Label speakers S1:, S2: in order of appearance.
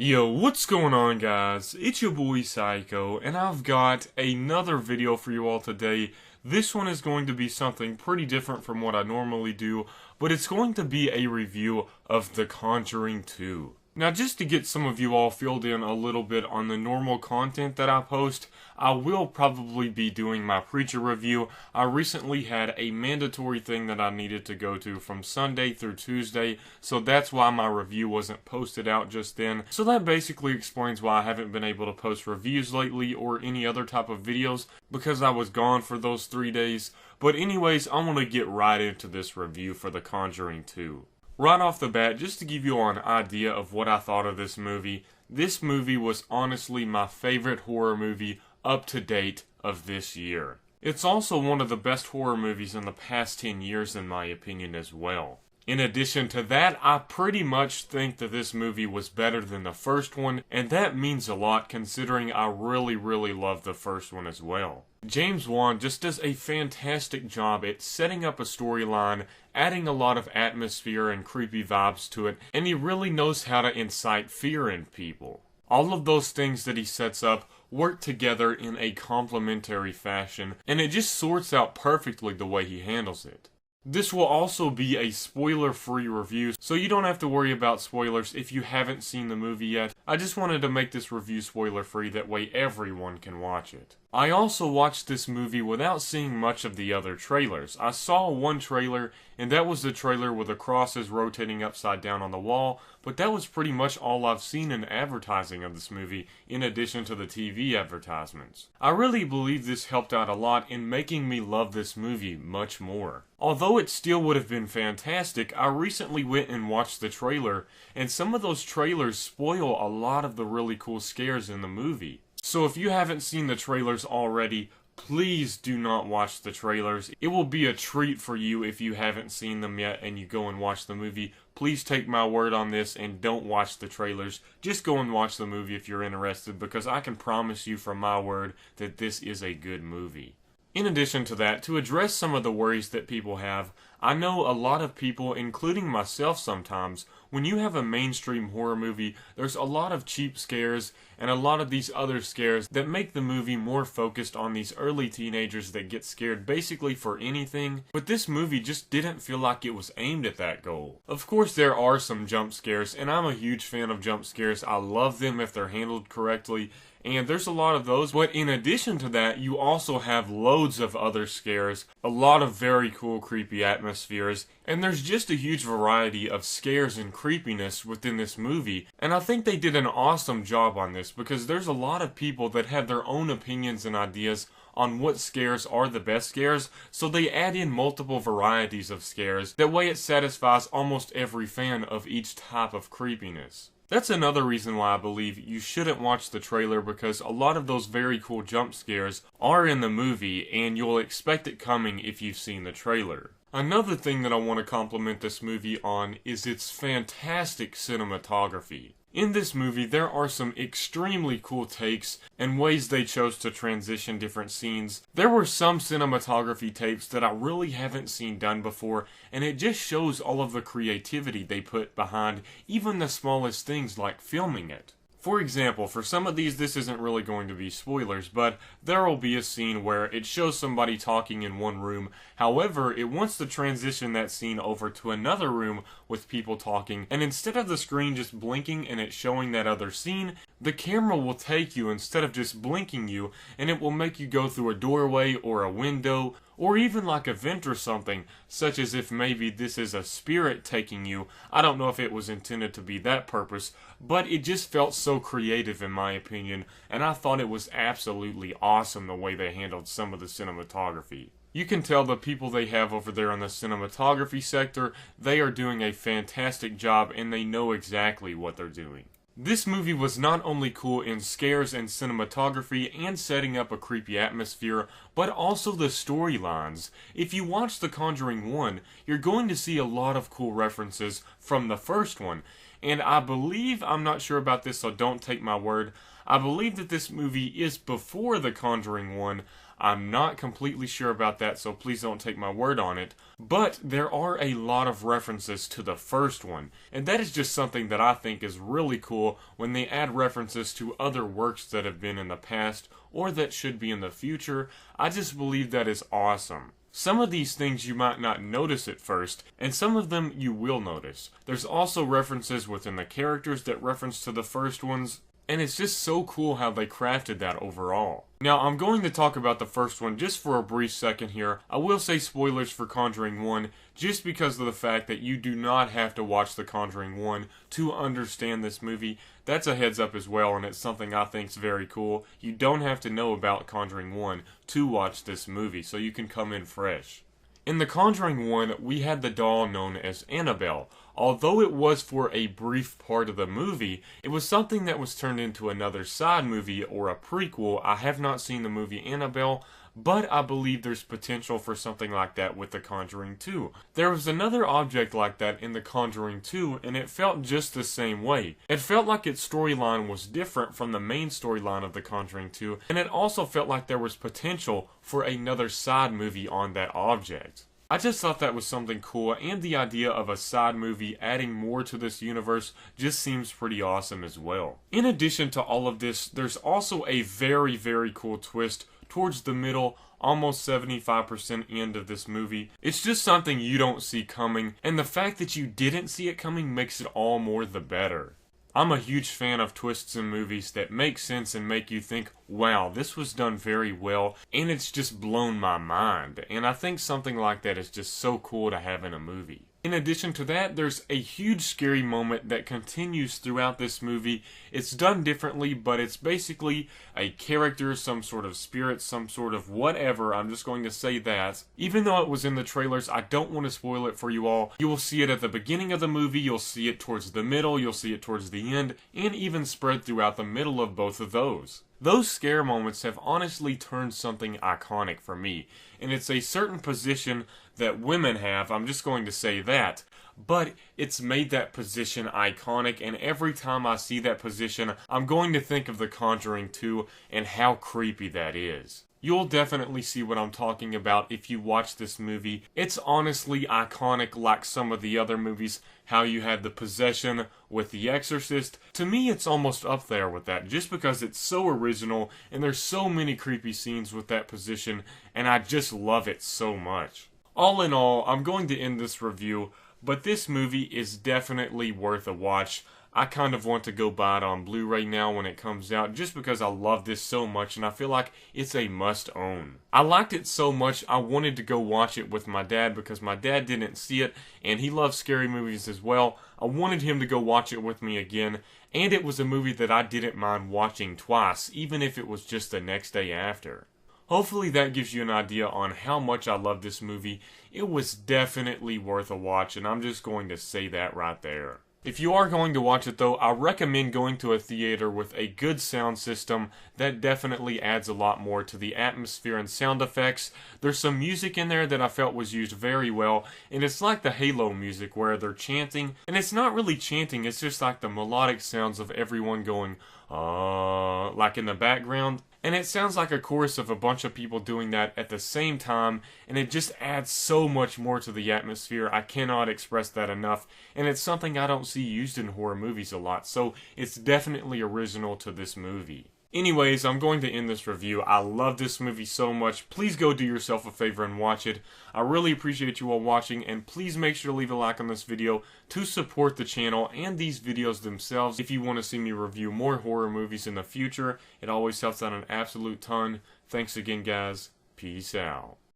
S1: Yo, what's going on, guys? It's your boy Psycho, and I've got another video for you all today. This one is going to be something pretty different from what I normally do, but it's going to be a review of The Conjuring 2. Now, just to get some of you all filled in a little bit on the normal content that I post, I will probably be doing my Preacher review. I recently had a mandatory thing that I needed to go to from Sunday through Tuesday, so that's why my review wasn't posted out just then. So that basically explains why I haven't been able to post reviews lately or any other type of videos, because I was gone for those 3 days. But anyways, I want to get right into this review for The Conjuring 2. Right off the bat, just to give you all an idea of what I thought of this movie was honestly my favorite horror movie up to date of this year. It's also one of the best horror movies in the past 10 years in my opinion as well. In addition to that, I pretty much think that this movie was better than the first one, and that means a lot considering I really love the first one as well. James Wan just does a fantastic job at setting up a storyline, adding a lot of atmosphere and creepy vibes to it, and he really knows how to incite fear in people. All of those things that he sets up work together in a complementary fashion, and it just sorts out perfectly the way he handles it. This will also be a spoiler-free review, so you don't have to worry about spoilers if you haven't seen the movie yet. I just wanted to make this review spoiler-free, that way everyone can watch it. I also watched this movie without seeing much of the other trailers. I saw one trailer, and that was the trailer with the crosses rotating upside down on the wall, but that was pretty much all I've seen in advertising of this movie, in addition to the TV advertisements. I really believe this helped out a lot in making me love this movie much more. Although it still would have been fantastic, I recently went and watched the trailer, and some of those trailers spoil a lot of the really cool scares in the movie. So if you haven't seen the trailers already, please do not watch the trailers. It will be a treat for you if you haven't seen them yet and you go and watch the movie. Please take my word on this and don't watch the trailers. Just go and watch the movie if you're interested, because I can promise you from my word that this is a good movie. In addition to that, to address some of the worries that people have, I know a lot of people, including myself sometimes, when you have a mainstream horror movie, there's a lot of cheap scares and a lot of these other scares that make the movie more focused on these early teenagers that get scared basically for anything, but this movie just didn't feel like it was aimed at that goal. Of course there are some jump scares, and I'm a huge fan of jump scares. I love them if they're handled correctly, and there's a lot of those, but in addition to that, you also have loads of other scares, a lot of very cool creepy atmospheres, and there's just a huge variety of scares and creepiness within this movie, and I think they did an awesome job on this, because there's a lot of people that have their own opinions and ideas on what scares are the best scares, so they add in multiple varieties of scares. That way it satisfies almost every fan of each type of creepiness. That's another reason why I believe you shouldn't watch the trailer, because a lot of those very cool jump scares are in the movie, and you'll expect it coming if you've seen the trailer. Another thing that I want to compliment this movie on is its fantastic cinematography. In this movie, there are some extremely cool takes and ways they chose to transition different scenes. There were some cinematography tapes that I really haven't seen done before, and it just shows all of the creativity they put behind even the smallest things like filming it. For example, for some of these, this isn't really going to be spoilers, but there will be a scene where it shows somebody talking in one room. However, it wants to transition that scene over to another room with people talking, and instead of the screen just blinking and it showing that other scene, the camera will take you instead of just blinking you, and it will make you go through a doorway or a window, or even like a vent or something, such as if maybe this is a spirit taking you. I don't know if it was intended to be that purpose, but it just felt so creative in my opinion, and I thought it was absolutely awesome the way they handled some of the cinematography. You can tell the people they have over there in the cinematography sector, they are doing a fantastic job and they know exactly what they're doing. This movie was not only cool in scares and cinematography and setting up a creepy atmosphere, but also the storylines. If you watch The Conjuring 1, you're going to see a lot of cool references from the first one. And I believe, I'm not sure about this, so don't take my word, I believe that this movie is before The Conjuring 1. I'm not completely sure about that, so please don't take my word on it. But there are a lot of references to the first one, and that is just something that I think is really cool when they add references to other works that have been in the past or that should be in the future. I just believe that is awesome. Some of these things you might not notice at first, and some of them you will notice. There's also references within the characters that reference to the first ones, and it's just so cool how they crafted that overall. Now, I'm going to talk about the first one just for a brief second here. I will say spoilers for Conjuring One, just because of the fact that you do not have to watch The Conjuring One to understand this movie. That's a heads up as well, and it's something I think is very cool. You don't have to know about Conjuring One to watch this movie, so you can come in fresh. In The Conjuring One, we had the doll known as Annabelle. Although it was for a brief part of the movie, it was something that was turned into another side movie or a prequel. I have not seen the movie Annabelle, but I believe there's potential for something like that with The Conjuring 2. There was another object like that in The Conjuring 2, and it felt just the same way. It felt like its storyline was different from the main storyline of The Conjuring 2, and it also felt like there was potential for another side movie on that object. I just thought that was something cool, and the idea of a side movie adding more to this universe just seems pretty awesome as well. In addition to all of this, there's also a very, very cool twist towards the middle, almost 75% end of this movie. It's just something you don't see coming, and the fact that you didn't see it coming makes it all more the better. I'm a huge fan of twists in movies that make sense and make you think, wow, this was done very well, and it's just blown my mind. And I think something like that is just so cool to have in a movie. In addition to that, there's a huge scary moment that continues throughout this movie. It's done differently, but it's basically a character, some sort of spirit, some sort of whatever. I'm just going to say that. Even though it was in the trailers, I don't want to spoil it for you all. You will see it at the beginning of the movie, you'll see it towards the middle, you'll see it towards the end, and even spread throughout the middle of both of those. Those scare moments have honestly turned something iconic for me, and it's a certain position that women have, I'm just going to say that, but it's made that position iconic, and every time I see that position, I'm going to think of The Conjuring 2 and how creepy that is. You'll definitely see what I'm talking about if you watch this movie. It's honestly iconic like some of the other movies, how you had the possession with The Exorcist. To me, it's almost up there with that, just because it's so original, and there's so many creepy scenes with that position, and I just love it so much. All in all, I'm going to end this review, but this movie is definitely worth a watch. I kind of want to go buy it on Blu-ray now when it comes out, just because I love this so much and I feel like it's a must-own. I liked it so much I wanted to go watch it with my dad because my dad didn't see it and he loves scary movies as well. I wanted him to go watch it with me again, and it was a movie that I didn't mind watching twice, even if it was just the next day after. Hopefully that gives you an idea on how much I love this movie. It was definitely worth a watch, and I'm just going to say that right there. If you are going to watch it though, I recommend going to a theater with a good sound system. That definitely adds a lot more to the atmosphere and sound effects. There's some music in there that I felt was used very well, and it's like the Halo music where they're chanting, and it's not really chanting, it's just like the melodic sounds of everyone going, like in the background. And it sounds like a chorus of a bunch of people doing that at the same time, and it just adds so much more to the atmosphere. I cannot express that enough, and it's something I don't see used in horror movies a lot, so it's definitely original to this movie. Anyways, I'm going to end this review. I love this movie so much. Please go do yourself a favor and watch it. I really appreciate you all watching, and please make sure to leave a like on this video to support the channel and these videos themselves. If you want to see me review more horror movies in the future, it always helps out an absolute ton. Thanks again, guys. Peace out.